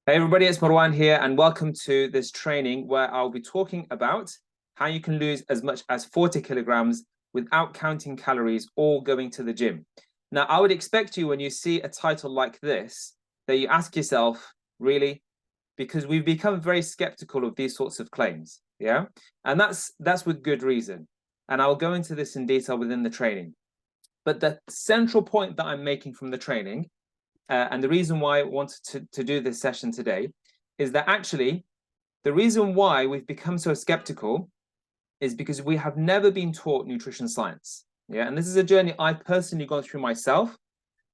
Hey everybody, it's Marwan here, and welcome to this training where I'll be talking about how you can lose as much as 40 kilograms without counting calories or going to the gym. Now, I would expect you when you see a title like this, that you ask yourself, really? Because we've become very skeptical of these sorts of claims, yeah? And that's with good reason. And I'll go into this in detail within the training. But the central point that I'm making from the training and the reason why I wanted to do this session today is that actually the reason why we've become so skeptical is because we have never been taught nutrition science. Yeah, and this is a journey I've personally gone through myself.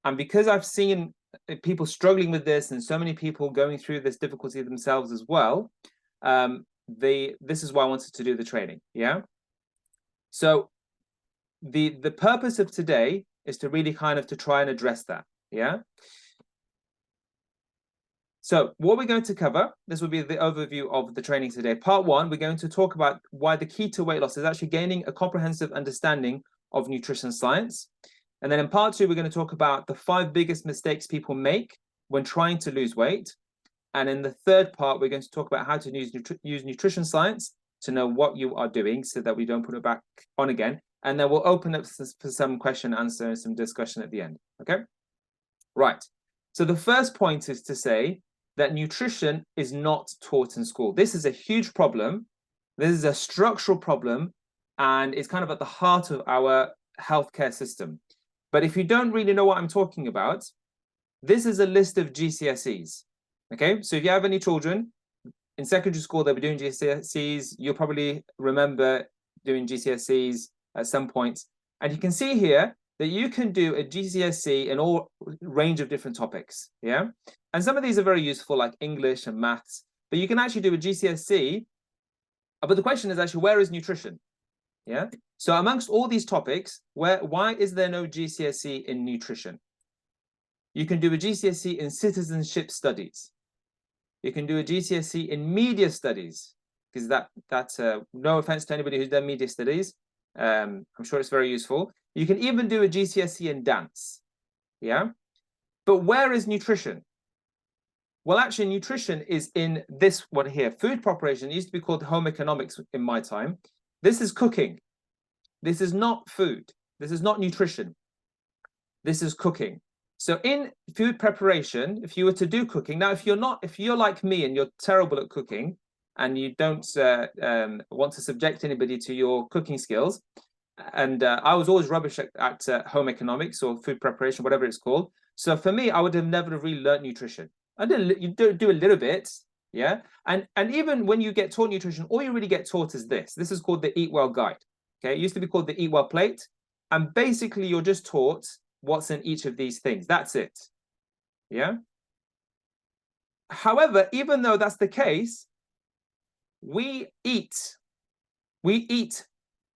And because I've seen people struggling with this and so many people going through this difficulty themselves as well, this is why I wanted to do the training. Yeah. So the purpose of today is to really kind of to try and address that. Yeah. So what we're going to cover, this will be the overview of the training today. Part one, we're going to talk about why the key to weight loss is actually gaining a comprehensive understanding of nutrition science. And then in part two, we're going to talk about the 5 biggest mistakes people make when trying to lose weight. And in the third part, we're going to talk about how to use nutrition science to know what you are doing so that we don't put it back on again. And then we'll open up for some question, answer, and some discussion at the end. Okay? Right. So the first point is to say that nutrition is not taught in school. This is a huge problem. This is a structural problem, and it's kind of at the heart of our healthcare system. But if you don't really know what I'm talking about, this is a list of GCSEs. Okay, so if you have any children in secondary school, they'll be doing GCSEs. You'll probably remember doing GCSEs at some point. And you can see here that you can do a GCSE in all range of different topics. Yeah. And some of these are very useful, like English and maths, but you can actually do a GCSE. But the question is actually, where is nutrition? Yeah. So amongst all these topics, why is there no GCSE in nutrition? You can do a GCSE in citizenship studies. You can do a GCSE in media studies, because that's no offense to anybody who's done media studies. I'm sure it's very useful. You can even do a GCSE in dance. Yeah. But where is nutrition? Well, actually, nutrition is in this one here. Food preparation used to be called home economics in my time. This is cooking. This is not food. This is not nutrition. This is cooking. So in food preparation, if you were to do cooking, now if you're like me and you're terrible at cooking and you don't want to subject anybody to your cooking skills, and I was always rubbish at home economics or food preparation, whatever it's called. So for me, I would have never really learned nutrition. You do a little bit, yeah. And even when you get taught nutrition, all you really get taught is this. This is called the Eat Well Guide. Okay, it used to be called the Eat Well Plate, and basically you're just taught what's in each of these things. That's it. Yeah. However, even though that's the case, we eat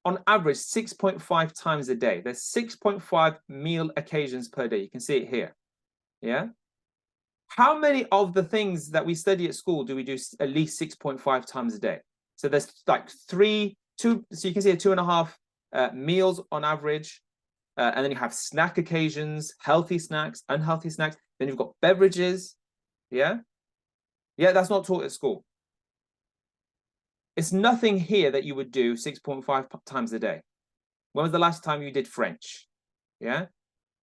on average 6.5 times a day. There's 6.5 meal occasions per day. You can see it here. Yeah. How many of the things that we study at school do we do at least 6.5 times a day? So there's like so you can see 2.5 meals on average. And then you have snack occasions, healthy snacks, unhealthy snacks. Then you've got beverages. Yeah. Yeah, that's not taught at school. It's nothing here that you would do 6.5 times a day. When was the last time you did French? Yeah.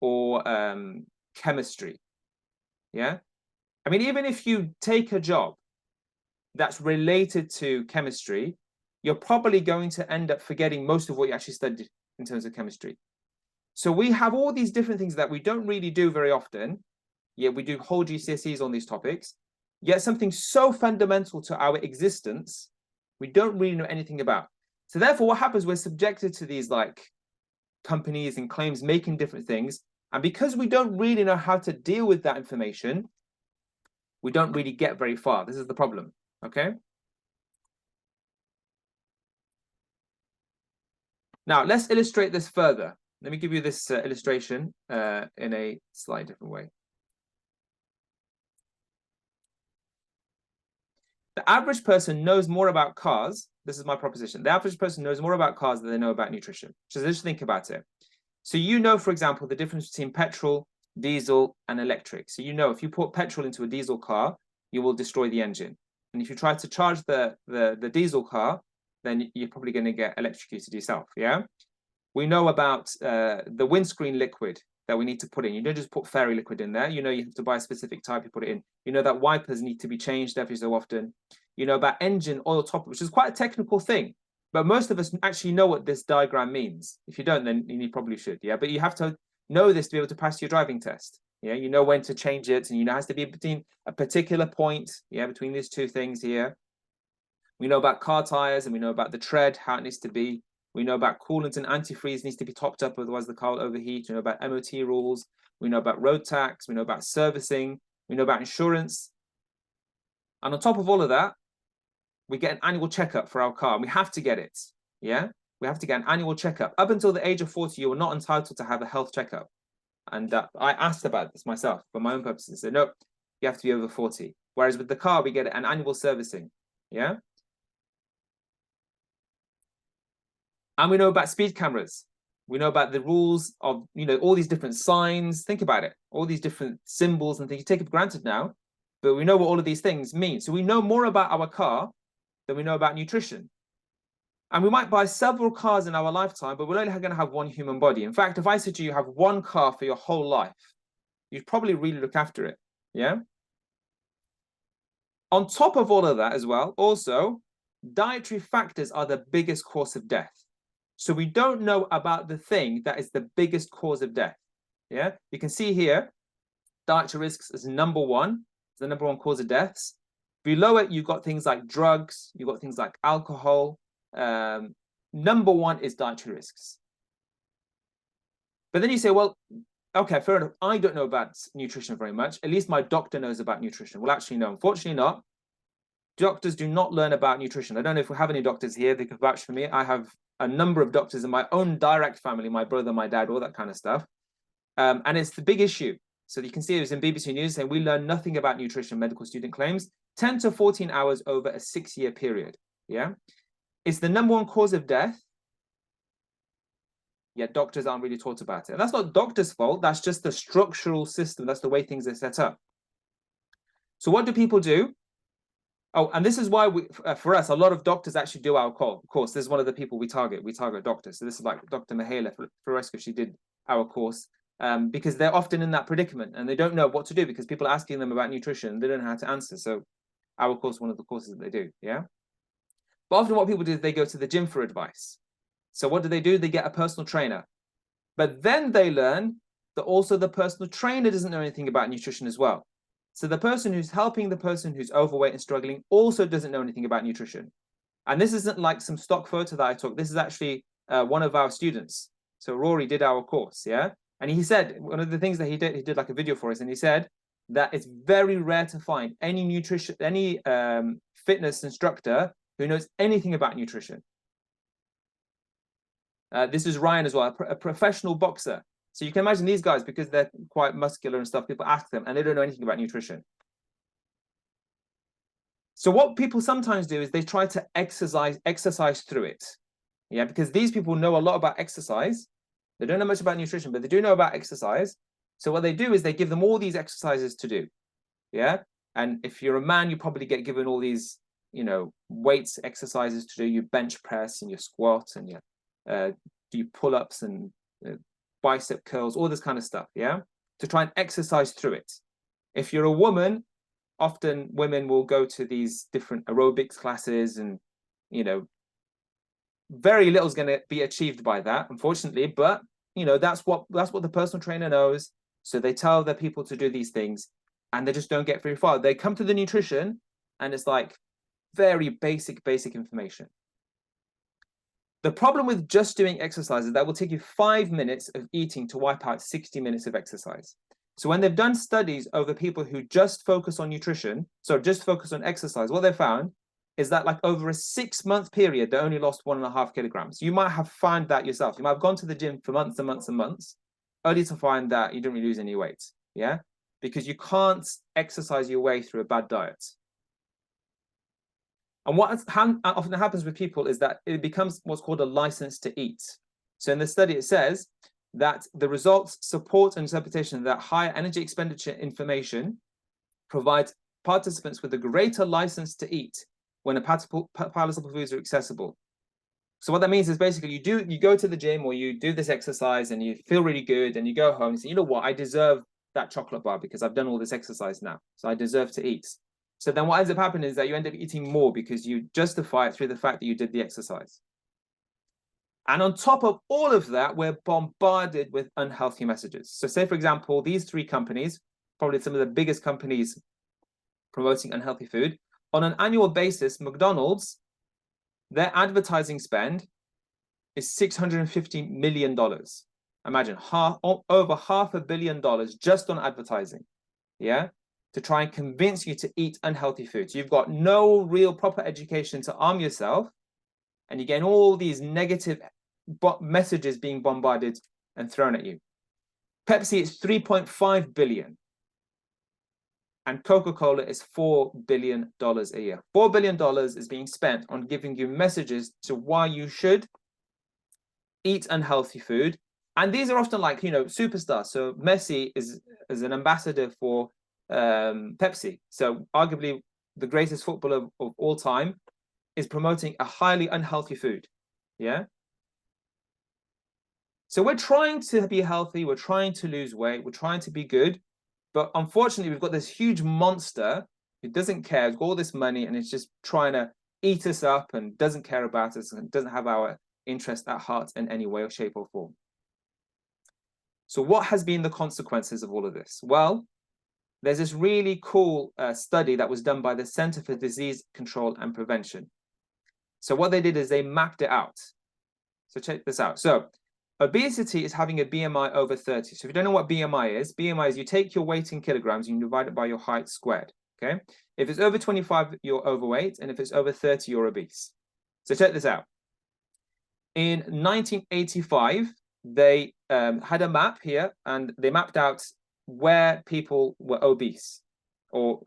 Or chemistry. Yeah. I mean, even if you take a job that's related to chemistry, you're probably going to end up forgetting most of what you actually studied in terms of chemistry. So we have all these different things that we don't really do very often. Yet we do whole GCSEs on these topics. Yet something so fundamental to our existence, we don't really know anything about. So therefore, what happens, we're subjected to these like companies and claims making different things. And because we don't really know how to deal with that information, we don't really get very far. This is the problem, okay? Now, let's illustrate this further. Let me give you this illustration in a slightly different way. The average person knows more about cars. This is my proposition. The average person knows more about cars than they know about nutrition. Just think about it. So you know, for example, the difference between petrol, diesel, and electric. So you know if you put petrol into a diesel car, you will destroy the engine. And if you try to charge the diesel car, then you're probably going to get electrocuted yourself. Yeah. We know about the windscreen liquid that we need to put in. You don't just put fairy liquid in there. You know, you have to buy a specific type, you put it in. You know that wipers need to be changed every so often. You know about engine oil top, which is quite a technical thing. But most of us actually know what this diagram means. If you don't, then you probably should. Yeah. But you have to know this to be able to pass your driving test. Yeah. You know when to change it, and you know it has to be between a particular point. Yeah. Between these two things here. We know about car tires, and we know about the tread, how it needs to be. We know about coolant and antifreeze needs to be topped up, otherwise the car will overheat. We know about MOT rules. We know about road tax. We know about servicing. We know about insurance. And on top of all of that, we get an annual checkup for our car. We have to get it. Yeah, we have to get an annual checkup. Up until the age of 40, you are not entitled to have a health checkup. And I asked about this myself for my own purposes. They said, no, you have to be over 40. Whereas with the car, we get an annual servicing. Yeah. And we know about speed cameras. We know about the rules of, you know, all these different signs. Think about it. All these different symbols and things. You take it for granted now, but we know what all of these things mean. So we know more about our car than we know about nutrition. And we might buy several cars in our lifetime, but we're only going to have one human body. In fact, if I said to you, have one car for your whole life, you'd probably really look after it. Yeah. On top of all of that as well, also, dietary factors are the biggest cause of death. So we don't know about the thing that is the biggest cause of death. Yeah, you can see here, dietary risks is number one. It's the number one cause of deaths. Below it, you've got things like drugs. You've got things like alcohol. Number one is dietary risks. But then you say, well, okay, fair enough. I don't know about nutrition very much. At least my doctor knows about nutrition. Well, actually, no, unfortunately not. Doctors do not learn about nutrition. I don't know if we have any doctors here that could vouch for me. I have a number of doctors in my own direct family, my brother, my dad, all that kind of stuff. And it's the big issue. So you can see it was in BBC News saying we learn nothing about nutrition, medical student claims, 10 to 14 hours over a 6-year period. Yeah. It's the number one cause of death. Yet doctors aren't really taught about it. And that's not doctors' fault. That's just the structural system. That's the way things are set up. So what do people do? Oh, and this is why for us, a lot of doctors actually do our course. This is one of the people we target. We target doctors. So this is like Dr. Mihaela Florescu. She did our course because they're often in that predicament and they don't know what to do because people are asking them about nutrition. They don't know how to answer. So our course, one of the courses that they do. Yeah. But often what people do is they go to the gym for advice. So what do? They get a personal trainer. But then they learn that also the personal trainer doesn't know anything about nutrition as well. So the person who's helping the person who's overweight and struggling also doesn't know anything about nutrition. And this isn't like some stock photo that I took. This is actually one of our students. So Rory did our course, yeah? And he said, one of the things that he did like a video for us, and he said that it's very rare to find any fitness instructor who knows anything about nutrition. This is Ryan as well, a professional boxer. So you can imagine these guys, because they're quite muscular and stuff, people ask them and they don't know anything about nutrition. So what people sometimes do is they try to exercise through it. Yeah, because these people know a lot about exercise. They don't know much about nutrition, but they do know about exercise. So what they do is they give them all these exercises to do. Yeah. And if you're a man, you probably get given all these, you know, weights exercises to do. You bench press and your squat and your do pull-ups and bicep curls, all this kind of stuff, yeah, to try and exercise through it. If you're a woman, often women will go to these different aerobics classes and, you know, very little is going to be achieved by that, unfortunately, but, you know, that's what the personal trainer knows. So they tell their people to do these things and they just don't get very far. They come to the nutrition and it's like very basic information. The problem with just doing exercise is that will take you 5 minutes of eating to wipe out 60 minutes of exercise. So when they've done studies over people who just focus on nutrition, so just focus on exercise, what they found is that like over a 6-month period, they only lost 1.5 kilograms. You might have found that yourself. You might have gone to the gym for months and months and months, only to find that you didn't really lose any weight, yeah? Because you can't exercise your way through a bad diet. And what often happens with people is that it becomes what's called a license to eat. So in the study, it says that the results support an interpretation that higher energy expenditure information provides participants with a greater license to eat when palatable foods are accessible. So what that means is basically you go to the gym or you do this exercise and you feel really good and you go home and say, you know what, I deserve that chocolate bar because I've done all this exercise now, so I deserve to eat. So then what ends up happening is that you end up eating more because you justify it through the fact that you did the exercise. And on top of all of that, we're bombarded with unhealthy messages. So say, for example, these three companies, probably some of the biggest companies promoting unhealthy food, on an annual basis, McDonald's, their advertising spend is $650 million. Imagine over $500 million just on advertising, yeah, to try and convince you to eat unhealthy foods. You've got no real proper education to arm yourself, and you're getting all these negative messages being bombarded and thrown at you. Pepsi is 3.5 billion. And Coca-Cola is $4 billion a year. $4 billion is being spent on giving you messages to why you should eat unhealthy food. And these are often like, superstars. So Messi is an ambassador for Pepsi. So arguably the greatest footballer of all time is promoting a highly unhealthy food. Yeah. So we're trying to be healthy. We're trying to lose weight. We're trying to be good. But unfortunately, we've got this huge monster who doesn't care, has got all this money, and is just trying to eat us up and doesn't care about us and doesn't have our interest at heart in any way or shape or form. So what has been the consequences of all of this? Well, there's this really cool study that was done by the Center for Disease Control and Prevention. So what they did is they mapped it out. So check this out. So obesity is having a BMI over 30. So if you don't know what BMI is you take your weight in kilograms and you divide it by your height squared, okay? If it's over 25, you're overweight, and if it's over 30, you're obese. So check this out. In 1985, they had a map here, and they mapped out where people were obese, or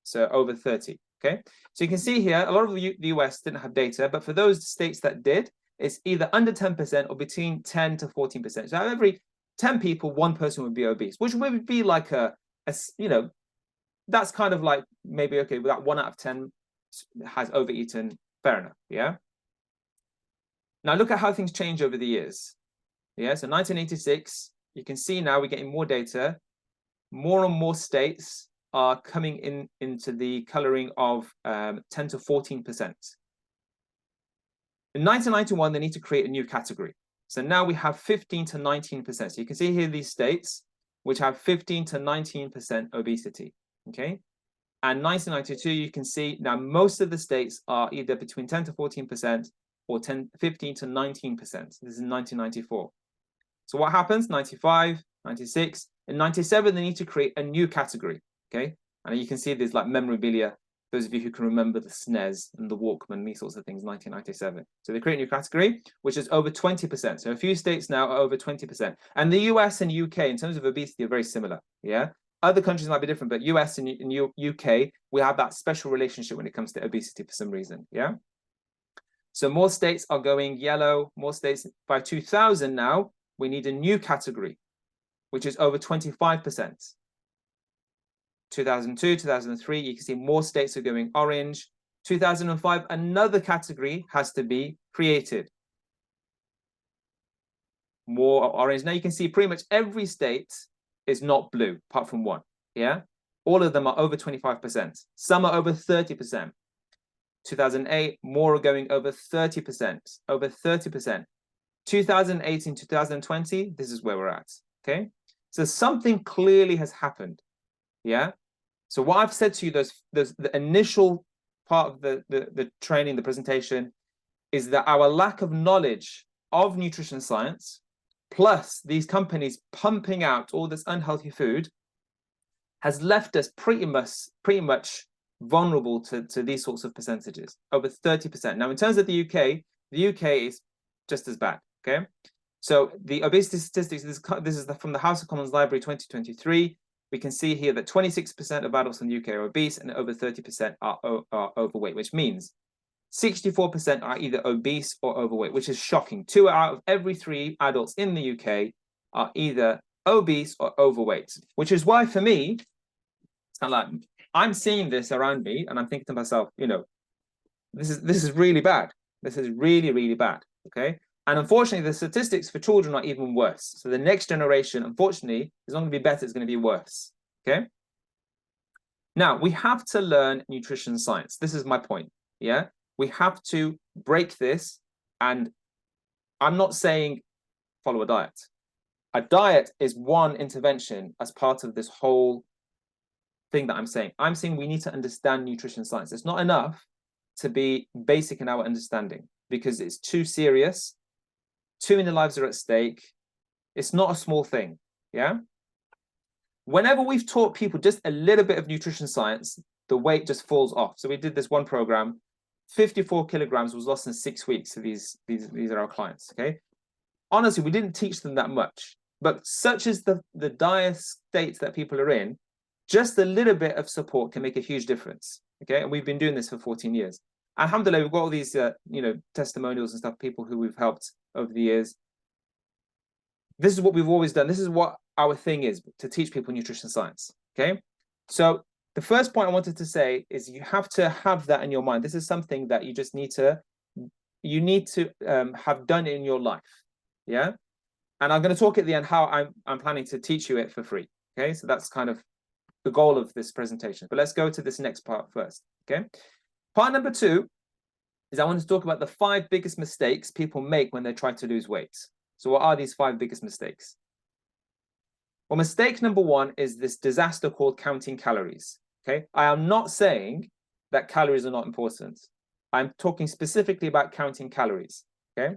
so over 30, okay? So you can see here, a lot of the US didn't have data, but for those states that did, it's either under 10% or between 10 to 14%. So every 10 people, one person would be obese, which would be like that's kind of like maybe, okay, that 1 out of 10 has overeaten, fair enough, yeah? Now look at how things change over the years. Yeah, so 1986, you can see now we're getting more data. More and more states are coming into the coloring of 10 to 14%. In 1991, they need to create a new category. So now we have 15 to 19%. So you can see here these states which have 15 to 19% obesity, okay? And 1992, you can see now most of the states are either between 10 to 14% or 15 to 19%. This is in 1994. So what happens? 95, 96, and 97, they need to create a new category, okay? And you can see there's like memorabilia. Those of you who can remember the SNES and the Walkman, these sorts of things, 1997. So they create a new category, which is over 20%. So a few states now are over 20%. And the US and UK, in terms of obesity, are very similar, yeah? Other countries might be different, but US and UK, we have that special relationship when it comes to obesity for some reason, yeah? So more states are going yellow, more states. By 2000 now, we need a new category, which is over 25%. 2002, 2003, you can see more states are going orange. 2005, another category has to be created. More orange. Now you can see pretty much every state is not blue, apart from one, yeah? All of them are over 25%. Some are over 30%. 2008, more are going over 30%, over 30%. 2018, 2020, this is where we're at, okay? So something clearly has happened. Yeah. So what I've said to you, the initial part of the training, the presentation, is that our lack of knowledge of nutrition science, plus these companies pumping out all this unhealthy food, has left us pretty much vulnerable to these sorts of percentages, over 30%. Now, in terms of the UK is just as bad. Okay. So the obesity statistics, this is from the House of Commons Library 2023. We can see here that 26% of adults in the UK are obese and over 30% are overweight, which means 64% are either obese or overweight, which is shocking. 2 out of every 3 adults in the UK are either obese or overweight, which is why for me, It's kind of like, I'm seeing this around me and I'm thinking to myself, you know, this is really bad. This is really, really bad. Okay. And unfortunately, the statistics for children are even worse. So the next generation, unfortunately, is not going to be better, it's going to be worse. Okay. Now, we have to learn nutrition science. This is my point. Yeah. We have to break this. And I'm not saying follow a diet. A diet is one intervention as part of this whole thing that I'm saying. I'm saying we need to understand nutrition science. It's not enough to be basic in our understanding because it's too serious. Too many lives are at stake. It's not a small thing. Yeah. Whenever we've taught people just a little bit of nutrition science, the weight just falls off. So we did this one program, 54 kilograms was lost in 6 weeks. So these are our clients. Okay. Honestly, we didn't teach them that much, but such as the dire state that people are in, just a little bit of support can make a huge difference. Okay. And we've been doing this for 14 years. Alhamdulillah, we've got all these, testimonials and stuff, people who we've helped over the years. This is what we've always done. This is what our thing is, to teach people nutrition science. Okay. So the first point I wanted to say is you have to have that in your mind. This is something that you just need to, have done in your life. Yeah. And I'm going to talk at the end how I'm planning to teach you it for free. Okay. So that's kind of the goal of this presentation. But let's go to this next part first. Okay. Part number 2 is I want to talk about the 5 biggest mistakes people make when they try to lose weight. So what are these 5 biggest mistakes? Well, mistake number 1 is this disaster called counting calories. Okay. I am not saying that calories are not important. I'm talking specifically about counting calories. Okay.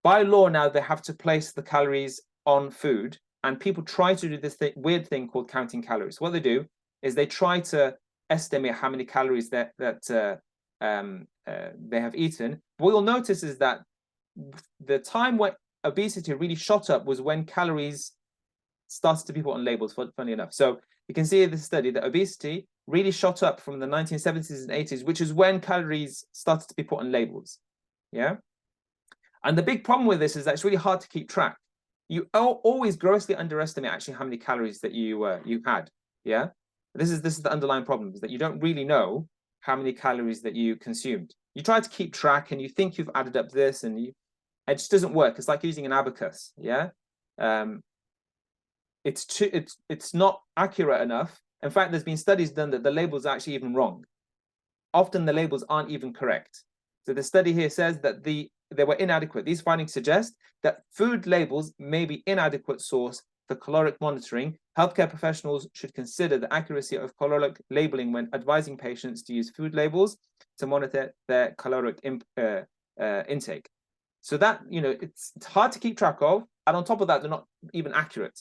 By law now, they have to place the calories on food, and people try to do this weird thing called counting calories. What they do is they try to estimate how many calories that they have eaten. What you'll notice is that the time when obesity really shot up was when calories started to be put on labels, funny enough. So you can see in this study that obesity really shot up from the 1970s and 80s, which is when calories started to be put on labels. Yeah. And the big problem with this is that it's really hard to keep track. You always grossly underestimate actually how many calories that you had. Yeah. This is the underlying problem, is that you don't really know how many calories that you consumed. You try to keep track and you think you've added up this, and it just doesn't work. It's like using an abacus. Yeah. It's not accurate enough. In fact, there's been studies done that the labels are actually even wrong. Often the labels aren't even correct. So the study here says that they were inadequate. These findings suggest that food labels may be inadequate source for caloric monitoring. Healthcare professionals should consider the accuracy of caloric labeling when advising patients to use food labels to monitor their caloric intake. So that, it's hard to keep track of. And on top of that, they're not even accurate.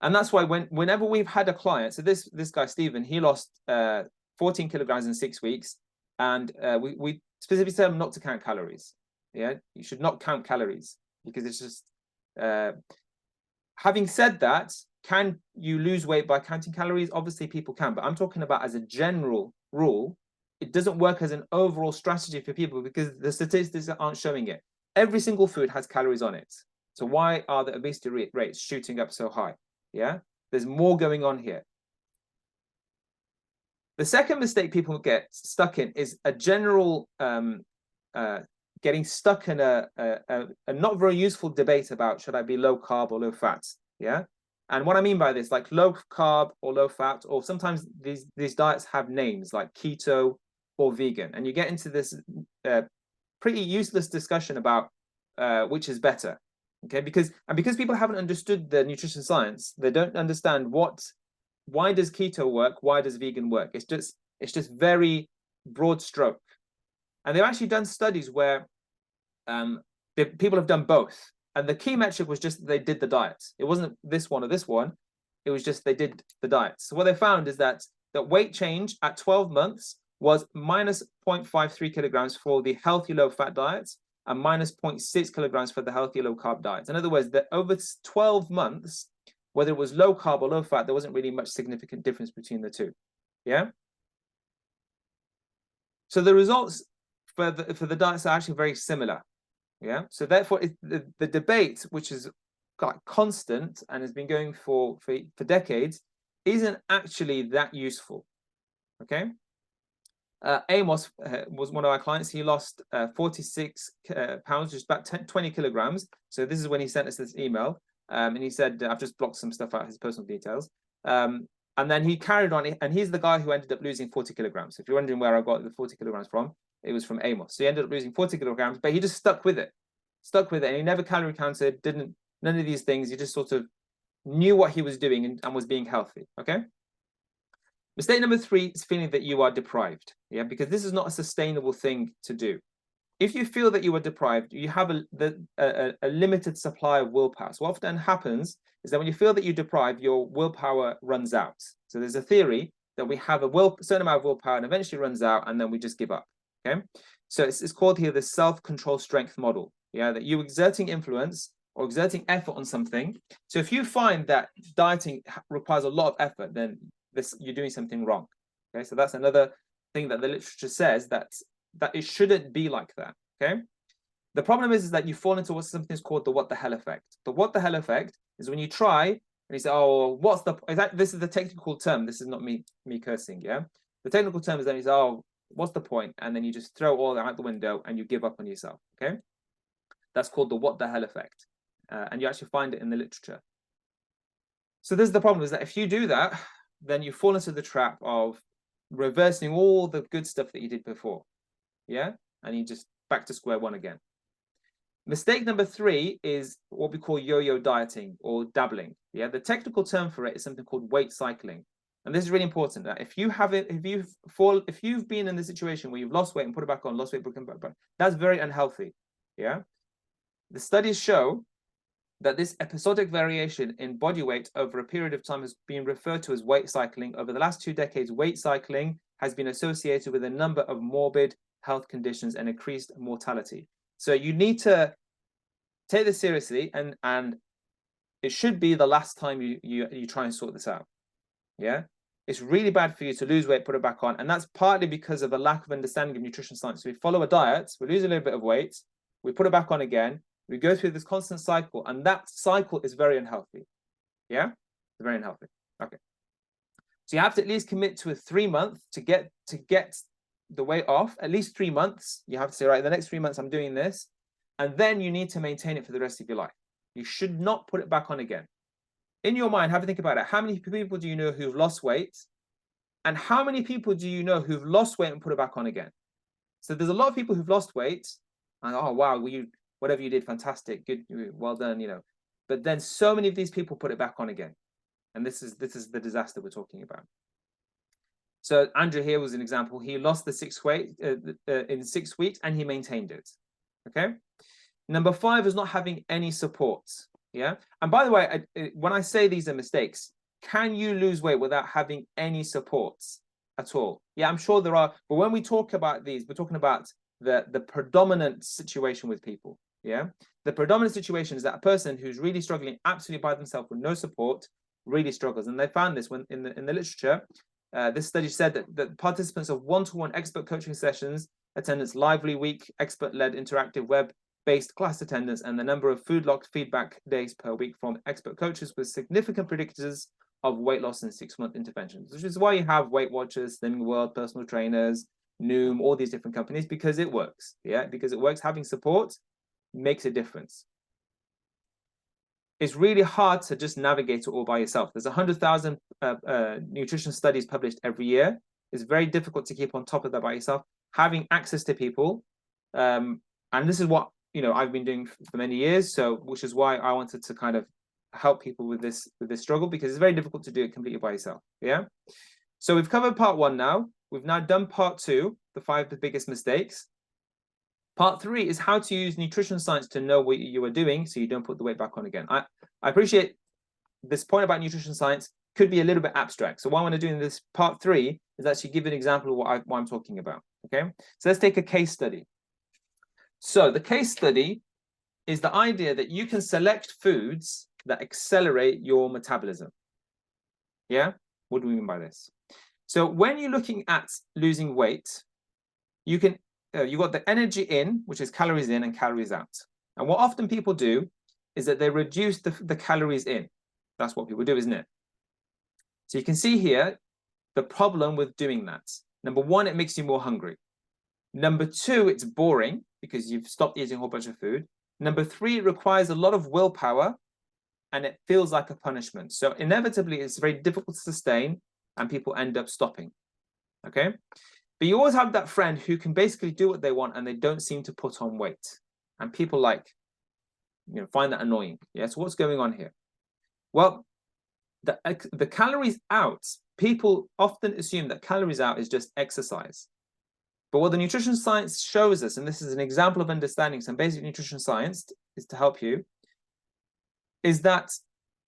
And that's why whenever we've had a client, so this guy, Stephen, he lost 14 kilograms in 6 weeks. And we specifically tell them not to count calories. Yeah, you should not count calories because it's just. Having said that, can you lose weight by counting calories? Obviously, people can, but I'm talking about as a general rule. It doesn't work as an overall strategy for people because the statistics aren't showing it. Every single food has calories on it. So why are the obesity rates shooting up so high? Yeah, there's more going on here. The second mistake people get stuck in is a general getting stuck in a not very useful debate about should I be low carb or low fat. Yeah. And what I mean by this, like low carb or low fat, or sometimes these diets have names like keto or vegan, and you get into this pretty useless discussion about which is better. Okay, because people haven't understood the nutrition science, they don't understand why does keto work, why does vegan work. It's just very broad stroke. And they've actually done studies where people have done both. And the key metric was just they did the diet. It wasn't this one or this one. It was just they did the diet. So what they found is that weight change at 12 months was minus 0.53 kilograms for the healthy low-fat diet and minus 0.6 kilograms for the healthy low-carb diet. In other words, that over 12 months, whether it was low-carb or low-fat, there wasn't really much significant difference between the two. Yeah? So the results for the diets are actually very similar. Yeah. So therefore, the debate, which is quite constant and has been going for decades, isn't actually that useful. Okay. Amos was one of our clients. He lost 46 pounds, just about 20 kilograms. So this is when he sent us this email. And he said, I've just blocked some stuff out, his personal details. And then he carried on, and he's the guy who ended up losing 40 kilograms. So if you're wondering where I got the 40 kilograms from, it was from Amos. So he ended up losing 40 kilograms, but he just stuck with it. And he never calorie counted, none of these things. He just sort of knew what he was doing and was being healthy. Okay. Mistake number 3 is feeling that you are deprived. Yeah, because this is not a sustainable thing to do. If you feel that you are deprived, you have a limited supply of willpower. So what often happens is that when you feel that you're deprived, your willpower runs out. So there's a theory that we have a certain amount of willpower and eventually runs out, and then we just give up. Okay, so it's called here the self-control strength model. Yeah, that you exerting influence or exerting effort on something. So if you find that dieting requires a lot of effort, then you're doing something wrong. Okay, so that's another thing that the literature says, that it shouldn't be like that. Okay, the problem is that you fall into what something is called the what the hell effect. The what the hell effect is when you try and you say, oh, what's the this is the technical term. This is not me cursing. Yeah, the technical term is that you say, oh, what's the point? And then you just throw all that out the window and you give up on yourself. Okay, that's called the what the hell effect, and you actually find it in the literature. So this is the problem, is that if you do that, then you fall into the trap of reversing all the good stuff that you did before. Yeah, and you just back to square one again. Mistake number 3 is what we call yo-yo dieting or dabbling. Yeah, the technical term for it is something called weight cycling. And this is really important, that if you've been in the situation where you've lost weight and put it back on, lost weight, put it back on, that's very unhealthy. Yeah, the studies show that this episodic variation in body weight over a period of time has been referred to as weight cycling. Over the last 2 decades, weight cycling has been associated with a number of morbid health conditions and increased mortality. So you need to take this seriously, and it should be the last time you try and sort this out. Yeah, it's really bad for you to lose weight, put it back on, and that's partly because of a lack of understanding of nutrition science. So we follow a diet, we lose a little bit of weight, we put it back on again. We go through this constant cycle, and that cycle is very unhealthy. Yeah, it's very unhealthy. Okay, so you have to at least commit to a 3-month to get the weight off. At least 3 months. You have to say, right, the next 3 months I'm doing this, and then you need to maintain it for the rest of your life. You should not put it back on again. In your mind, have a think about it. How many people do you know who've lost weight, and how many people do you know who've lost weight and put it back on again? So there's a lot of people who've lost weight, and oh wow, whatever you did, fantastic, good, well done, you know. But then so many of these people put it back on again. And this is the disaster we're talking about. So Andrew here was an example. He lost the 6 weight in 6 weeks, and he maintained it. Okay. Number 5 is not having any support. Yeah. And by the way, when I say these are mistakes, can you lose weight without having any supports at all? Yeah, I'm sure there are. But when we talk about these, we're talking about the predominant situation with people. Yeah, the predominant situation is that a person who's really struggling absolutely by themselves with no support really struggles, and they found this when in the literature. This study said that participants of one-to-one expert coaching sessions, attendance lively week, expert-led interactive web-based class attendance, and the number of food-locked feedback days per week from expert coaches were significant predictors of weight loss in 6-month interventions, which is why you have Weight Watchers, Slimming World, personal trainers, Noom, all these different companies, because it works. Yeah, because it works. Having support makes a difference. It's really hard to just navigate it all by yourself. There's 100,000 nutrition studies published every year. It's very difficult to keep on top of that by yourself. Having access to people, and this is what I've been doing for many years. So, which is why I wanted to kind of help people with this struggle, because it's very difficult to do it completely by yourself. Yeah. So we've covered part 1 now. We've now done part 2, the 5 biggest mistakes. Part 3 is how to use nutrition science to know what you are doing so you don't put the weight back on again. I appreciate this point about nutrition science could be a little bit abstract. So what I want to do in this part 3 is actually give an example of what I'm talking about. Okay, so let's take a case study. So the case study is the idea that you can select foods that accelerate your metabolism. Yeah, what do we mean by this? So when you're looking at losing weight, you can you got the energy in, which is calories in and calories out. And what often people do is that they reduce the calories in. That's what people do, isn't it? So you can see here the problem with doing that. Number one, it makes you more hungry. Number two, it's boring because you've stopped eating a whole bunch of food. Number three, it requires a lot of willpower and it feels like a punishment. So inevitably, it's very difficult to sustain and people end up stopping, okay? But you always have that friend who can basically do what they want and they don't seem to put on weight. And people find that annoying. Yeah, so what's going on here? Well, the calories out, people often assume that calories out is just exercise. But what the nutrition science shows us, and this is an example of understanding some basic nutrition science is to help you, is that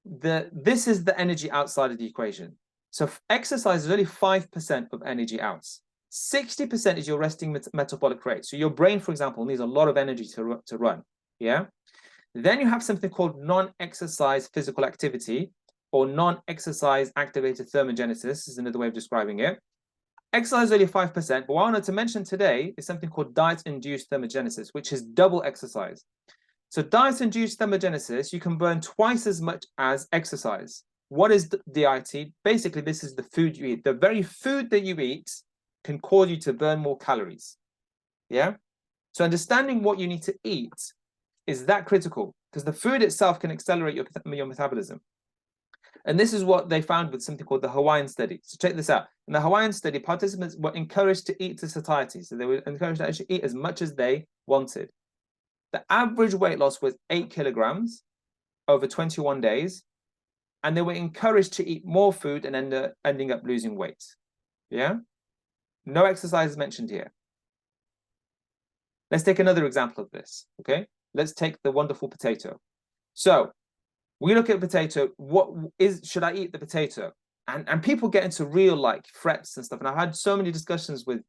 this is the energy outside of the equation. So exercise is only 5% of energy out. 60% is your resting metabolic rate. So your brain, for example, needs a lot of energy to run. Yeah. Then you have something called non-exercise physical activity or non-exercise activated thermogenesis. This is another way of describing it. Exercise is only 5%, but what I wanted to mention today is something called diet-induced thermogenesis, which is double exercise. So diet-induced thermogenesis, you can burn twice as much as exercise. What is DIT? Basically, this is the food you eat. The very food that you eat can cause you to burn more calories. Yeah? So understanding what you need to eat is that critical because the food itself can accelerate your metabolism. And this is what they found with something called the Hawaiian study. So check this out. In the Hawaiian study, participants were encouraged to eat to satiety. So they were encouraged to actually eat as much as they wanted. The average weight loss was 8 kilograms over 21 days. And they were encouraged to eat more food and ending up losing weight. Yeah? No exercise is mentioned here. Let's take another example of this, okay? Let's take the wonderful potato. So we look at a potato, should I eat the potato? And people get into real frets and stuff. And I've had so many discussions with,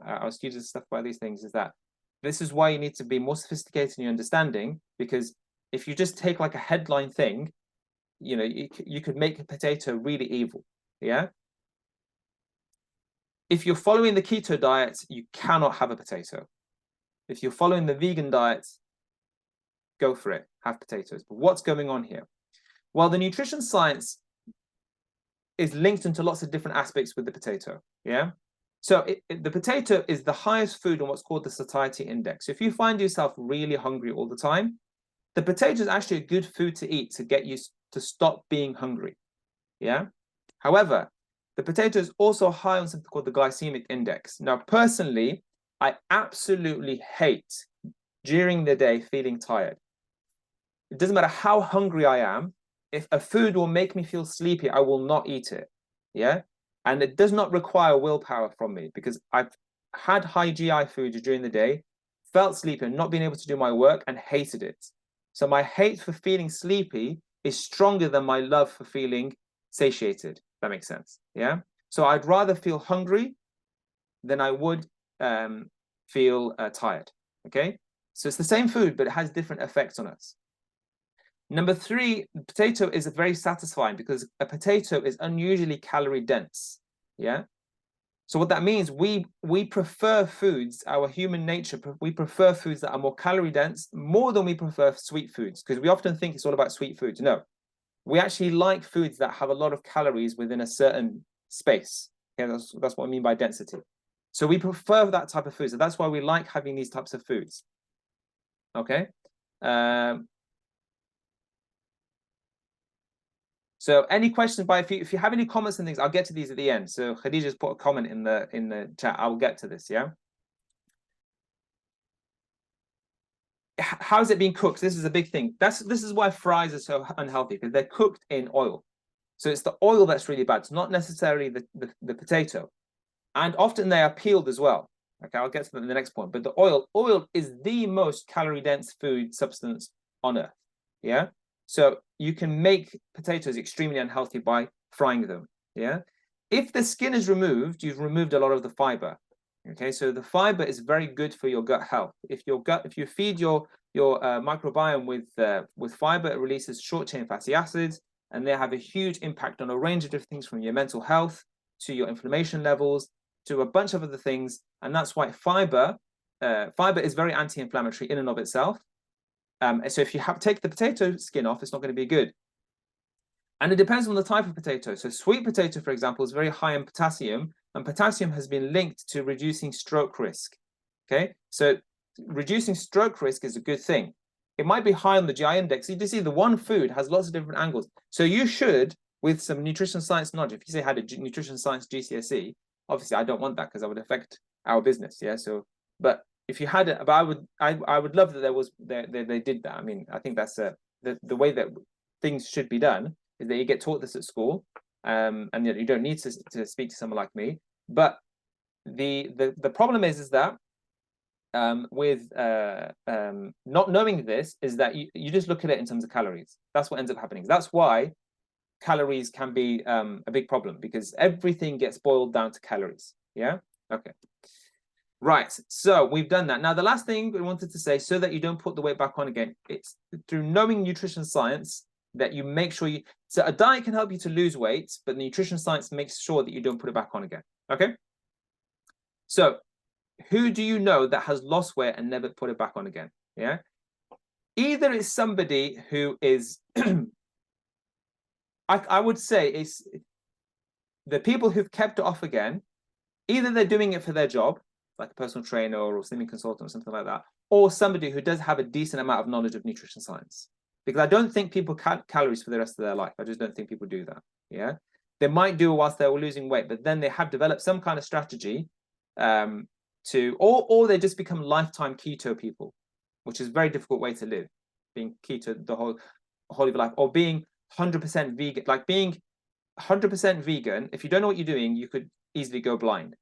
our students and stuff about these things, is that this is why you need to be more sophisticated in your understanding, because if you just take a headline thing, you could make a potato really evil, yeah? If you're following the keto diet, you cannot have a potato. If you're following the vegan diet, go for it, have potatoes. But what's going on here? Well, the nutrition science is linked into lots of different aspects with the potato, yeah? So the potato is the highest food on what's called the satiety index. So if you find yourself really hungry all the time, the potato is actually a good food to eat to get you to stop being hungry, yeah? However, the potato is also high on something called the glycemic index. Now, personally, I absolutely hate during the day feeling tired. It doesn't matter how hungry I am. If a food will make me feel sleepy, I will not eat it. Yeah. And it does not require willpower from me because I've had high GI foods during the day, felt sleepy and not being able to do my work and hated it. So my hate for feeling sleepy is stronger than my love for feeling satiated. If that makes sense. Yeah. So I'd rather feel hungry than I would feel tired. Okay. So it's the same food, but it has different effects on us. Number three, potato is very satisfying because a potato is unusually calorie dense. Yeah. So what that means, we prefer foods, our human nature, we prefer foods that are more calorie dense more than we prefer sweet foods because we often think it's all about sweet foods. No, we actually like foods that have a lot of calories within a certain space. Okay, that's what I mean by density. So we prefer that type of food. So that's why we like having these types of foods. Okay. So any questions? But if you have any comments and things, I'll get to these at the end. So Khadija's put a comment in the chat. I will get to this. Yeah. How is it being cooked? This is a big thing. This is why fries are so unhealthy because they're cooked in oil. So it's the oil that's really bad. It's not necessarily the potato, and often they are peeled as well. Okay, I'll get to that in the next point. But the oil is the most calorie dense food substance on earth. Yeah. So you can make potatoes extremely unhealthy by frying them. Yeah. If the skin is removed, you've removed a lot of the fiber. Okay. So the fiber is very good for your gut health. If you feed your microbiome with fiber, it releases short chain fatty acids, and they have a huge impact on a range of different things from your mental health to your inflammation levels to a bunch of other things. And that's why fiber is very anti-inflammatory in and of itself. So if you take the potato skin off, it's not going to be good. And it depends on the type of potato. So sweet potato, for example, is very high in potassium, and potassium has been linked to reducing stroke risk. Okay, so reducing stroke risk is a good thing. It might be high on the GI index. You see, the one food has lots of different angles. So you should, with some nutrition science knowledge, if you say had a nutrition science GCSE, obviously I don't want that because that would affect our business. Yeah. So, but if you had it, but I would love that there was they did that. I mean, I think that's the way that things should be done is that you get taught this at school, and you don't need to speak to someone like me. But the problem is that with not knowing this is that you just look at it in terms of calories. That's what ends up happening. That's why calories can be a big problem, because everything gets boiled down to calories. Yeah. Okay. Right. So we've done that. Now, the last thing we wanted to say, so that you don't put the weight back on again, it's through knowing nutrition science that you make sure you. So a diet can help you to lose weight, but the nutrition science makes sure that you don't put it back on again. Okay. So who do you know that has lost weight and never put it back on again? Yeah. Either it's somebody who is, I would say it's the people who've kept it off again. Either they're doing it for their job, like a personal trainer or a slimming consultant or something like that, or somebody who does have a decent amount of knowledge of nutrition science. Because I don't think people count calories for the rest of their life. I just don't think people do that. Yeah. They might do it whilst they're losing weight, but then they have developed some kind of strategy or they just become lifetime keto people, which is a very difficult way to live, being keto the whole of your life, or being 100% vegan. Like being 100% vegan, if you don't know what you're doing, you could easily go blind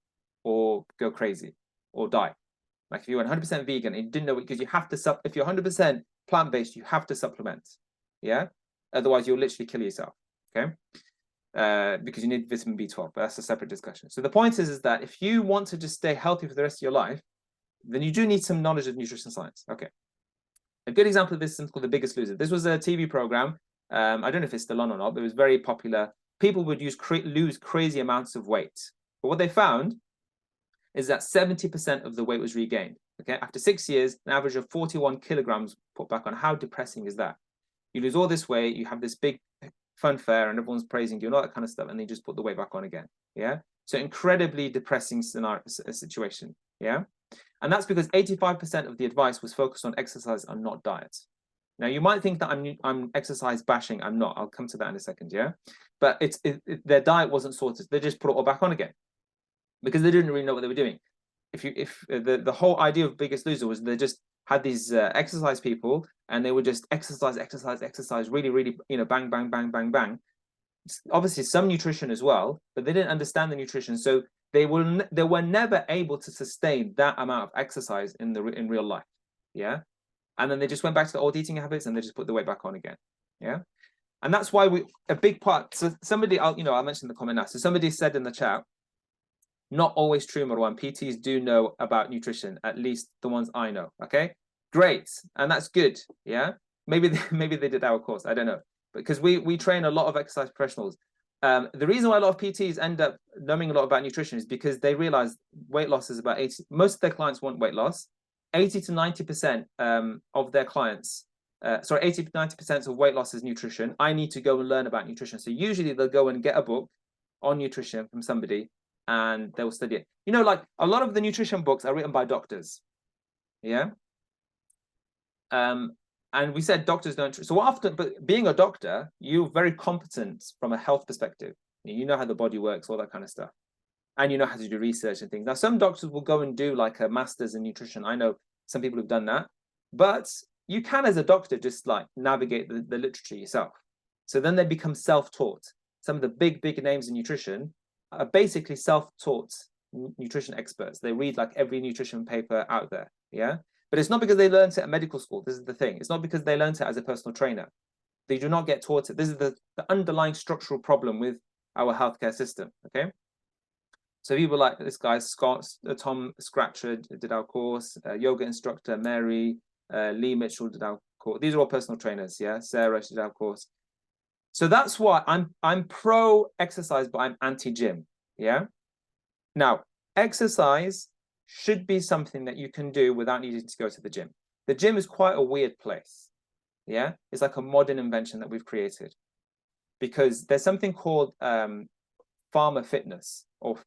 or go crazy or die. Like if you were 100% vegan and you didn't know, because you have to if you're 100% plant-based, you have to supplement. Yeah. Otherwise you'll literally kill yourself. Okay. Because you need vitamin B12, but that's a separate discussion. So the point is that if you want to just stay healthy for the rest of your life, then you do need some knowledge of nutrition science. Okay. A good example of this is something called The Biggest Loser. This was a TV program. I don't know if it's still on or not, but it was very popular. People would lose crazy amounts of weight. But what they found is that 70% of the weight was regained. Okay, after 6 years, an average of 41 kilograms put back on. How depressing is that? You lose all this weight, you have this big funfair, and everyone's praising you and all that kind of stuff, and they just put the weight back on again. Yeah, so incredibly depressing situation. Yeah, and that's because 85% of the advice was focused on exercise and not diet. Now you might think that I'm exercise bashing. I'm not. I'll come to that in a second. Yeah, but their diet wasn't sorted. They just put it all back on again because they didn't really know what they were doing. If the whole idea of Biggest Loser was they just had these exercise people and they would just exercise really, bang, bang, bang, bang, bang. Obviously some nutrition as well, but they didn't understand the nutrition, so they were never able to sustain that amount of exercise in real life. Yeah. And then they just went back to the old eating habits and they just put the weight back on again. Yeah. And that's why a big part. So somebody, I mentioned the comment now. So somebody said in the chat, not always true, Marwan. PTs do know about nutrition, at least the ones I know. Okay, great, and that's good. Yeah, maybe they did our course. I don't know, because we train a lot of exercise professionals. The reason why a lot of PTs end up knowing a lot about nutrition is because they realize weight loss is about 80. Most of their clients want weight loss. 80 to 90% of their clients, 80 to 90% of weight loss is nutrition. I need to go and learn about nutrition. So usually they'll go and get a book on nutrition from somebody, and they'll study it. Like a lot of the nutrition books are written by doctors. Yeah. And we said doctors don't. So often, but being a doctor, you're very competent from a health perspective. You know how the body works, all that kind of stuff. And you know how to do research and things. Now, some doctors will go and do like a master's in nutrition. I know some people have done that, but you can, as a doctor, just like navigate the literature yourself. So then they become self-taught. Some of the big names in nutrition are basically self-taught nutrition experts. They read like every nutrition paper out there. Yeah. But it's not because they learned it at medical school. This is the thing. It's not because they learned it as a personal trainer. They do not get taught it. This is the underlying structural problem with our healthcare system. Okay. So people like this guy, Scott, Tom Scratcher did our course, yoga instructor, Mary, Lee Mitchell did our course. These are all personal trainers. Yeah. Sarah did our course. So that's why I'm pro exercise, but I'm anti-gym. Yeah. Now, exercise should be something that you can do without needing to go to the gym. The gym is quite a weird place. Yeah. It's like a modern invention that we've created. because there's something called farmer fitness or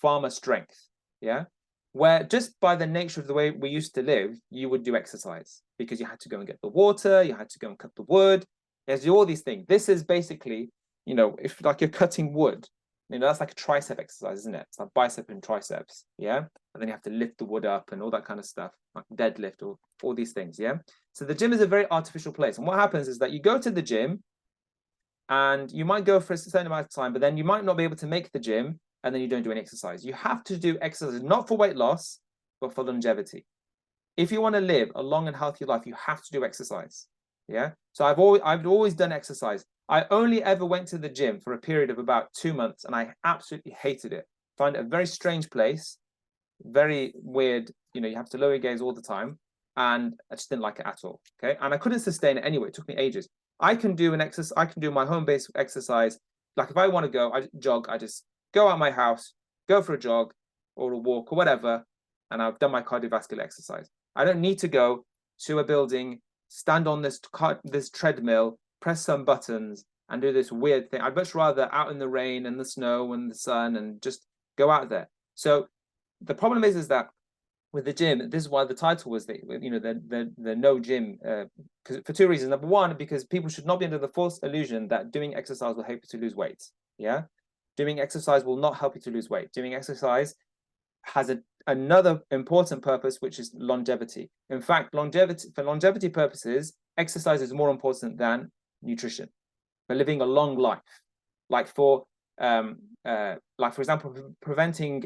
farmer strength, yeah, where just by the nature of the way we used to live, you would do exercise because you had to go and get the water, you had to go and cut the wood, you had to do all these things. This is basically, if like you're cutting wood, that's like a tricep exercise, isn't it? It's like bicep and triceps, yeah? And then you have to lift the wood up and all that kind of stuff, like deadlift or all these things, yeah? So the gym is a very artificial place. And what happens is that you go to the gym and you might go for a certain amount of time, but then you might not be able to make the gym and then you don't do any exercise. You have to do exercise, not for weight loss, but for longevity. If you want to live a long and healthy life, you have to do exercise, yeah? So I've always done exercise. I only ever went to the gym for a period of about 2 months and I absolutely hated it. Find it a very strange place, very weird. You have to lower your gaze all the time. And I just didn't like it at all. Okay. And I couldn't sustain it anyway. It took me ages. I can do my home-based exercise. Like if I want to go, I jog, I just go out my house, go for a jog or a walk or whatever. And I've done my cardiovascular exercise. I don't need to go to a building, stand on this treadmill, press some buttons and do this weird thing. I'd much rather out in the rain and the snow and the sun and just go out there. So the problem is that with the gym, this is why the title was the no gym, for two reasons. Number one, because people should not be under the false illusion that doing exercise will help you to lose weight. Yeah, doing exercise will not help you to lose weight. Doing exercise has another important purpose, which is longevity. In fact, for longevity purposes, exercise is more important than nutrition for living a long life. Like for example, preventing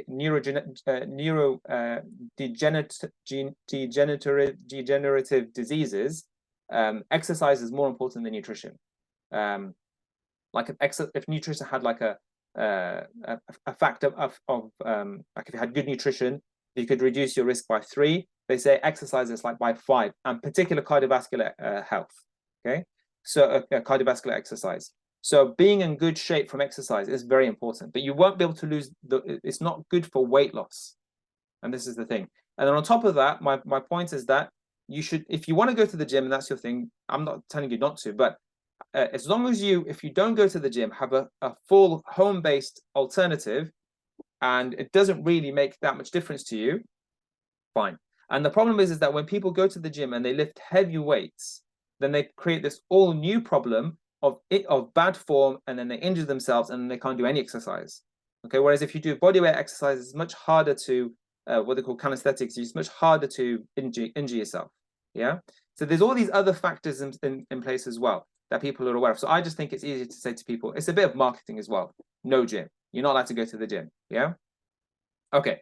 degenerative diseases, exercise is more important than nutrition. Like if nutrition had like a factor of like if you had good nutrition, you could reduce your risk by 3. They say exercise is like by 5, and particular cardiovascular health. Okay, so cardiovascular exercise. So being in good shape from exercise is very important, but you won't be able to lose it's not good for weight loss. And this is the thing. And then on top of that, my point is that you should, if you want to go to the gym and that's your thing, I'm not telling you not to, but as long as if you don't go to the gym, have a full home-based alternative, and it doesn't really make that much difference to you, fine. And the problem is that when people go to the gym and they lift heavy weights, then they create this all new problem of bad form, and then they injure themselves and they can't do any exercise. Okay, whereas if you do bodyweight exercise, it's much harder to what they call calisthenics. It's much harder to injure yourself. Yeah. So there's all these other factors in place as well that people are aware of. So I just think it's easy to say to people, it's a bit of marketing as well. No gym. You're not allowed to go to the gym. Yeah. Okay.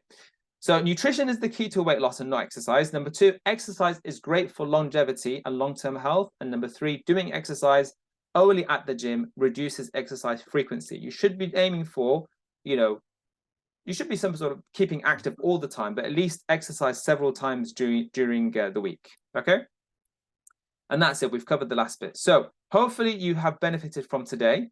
So nutrition is the key to weight loss and not exercise. Number 2, exercise is great for longevity and long-term health. And number 3, doing exercise only at the gym reduces exercise frequency. You should be aiming for, you should be some sort of keeping active all the time, but at least exercise several times during the week. Okay. And that's it. We've covered the last bit. So hopefully you have benefited from today.